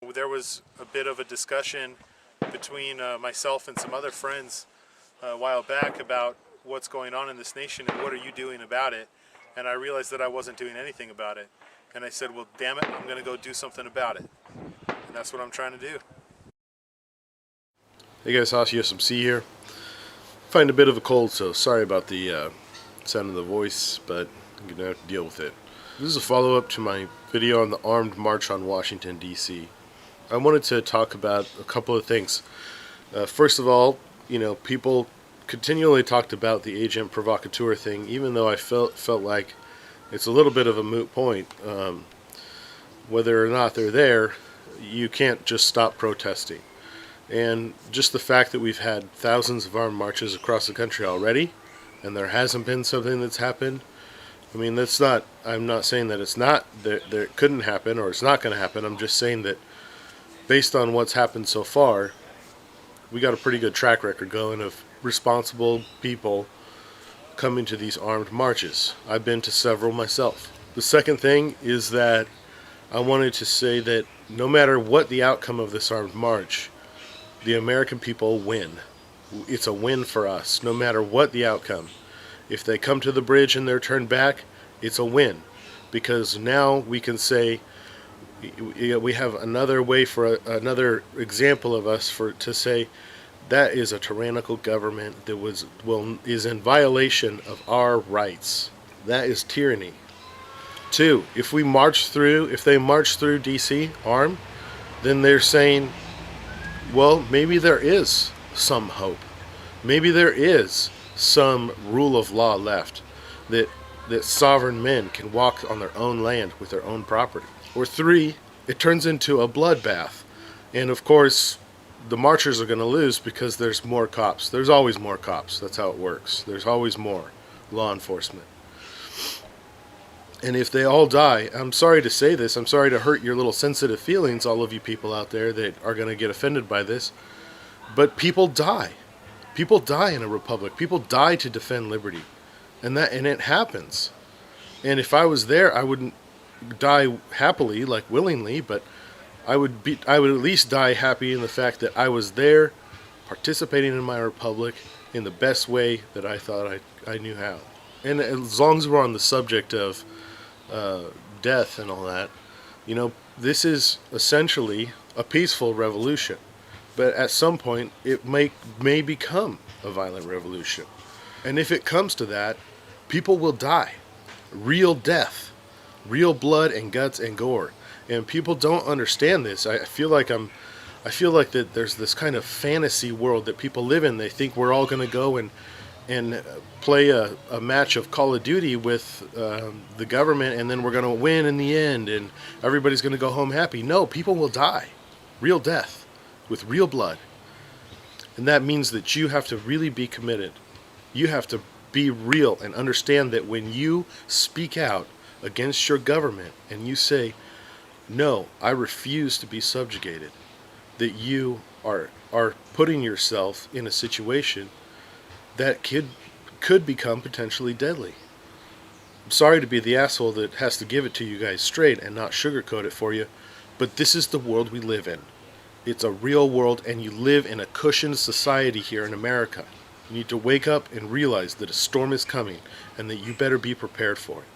There was a bit of a discussion between myself and some other friends a while back about what's going on in this nation and what are you doing about it. And I realized that I wasn't doing anything about it. And I said, well, damn it, I'm going to go do something about it. And that's what I'm trying to do. Hey guys, HosUSMC here. Find a bit of a cold, so sorry about the sound of the voice, but I'm going to have to deal with it. This is a follow-up to my video on the armed march on Washington, D.C. I wanted to talk about a couple of things. First of all, people continually talked about the agent provocateur thing, even though I felt like it's a little bit of a moot point. Whether or not they're there, you can't just stop protesting. And just the fact that we've had thousands of armed marches across the country already, and there hasn't been something that's happened. I mean, I'm not saying that there couldn't happen or it's not going to happen. I'm just saying that based on what's happened so far, we got a pretty good track record going of responsible people coming to these armed marches. I've been to several myself. The second thing is that I wanted to say that no matter what the outcome of this armed march, the American people win. It's a win for us, no matter what the outcome. If they come to the bridge and they're turned back, it's a win. Because now we can say, we have another way for another example of us to say that is a tyrannical government that is in violation of our rights. That is tyranny. 2, if they march through DC armed, then they're saying, well, maybe there is some hope. Maybe there is some rule of law left, that sovereign men can walk on their own land with their own property. Or 3, it turns into a bloodbath. And of course, the marchers are going to lose because there's more cops. There's always more cops. That's how it works. There's always more law enforcement. And if they all die, I'm sorry to say this, I'm sorry to hurt your little sensitive feelings, all of you people out there that are going to get offended by this, but people die. People die in a republic. People die to defend liberty. And it happens. And if I was there, I wouldn't die happily, like willingly, but I would at least die happy in the fact that I was there participating in my republic in the best way that I thought I knew how. And as long as we're on the subject of death and all that, this is essentially a peaceful revolution. But at some point, it may become a violent revolution. And if it comes to that, people will die. Real death. Real blood and guts and gore. And people don't understand this. I feel like that there's this kind of fantasy world that people live in. They think we're all going to go and play a match of Call of Duty with the government, and then we're going to win in the end, and everybody's going to go home happy. No, people will die. Real death. With real blood. And that means that you have to really be committed. You have to be real and understand that when you speak out against your government and you say, no, I refuse to be subjugated, that you are putting yourself in a situation that could become potentially deadly. I'm sorry to be the asshole that has to give it to you guys straight and not sugarcoat it for you, but this is the world we live in. It's a real world, and you live in a cushioned society here in America. You need to wake up and realize that a storm is coming and that you better be prepared for it.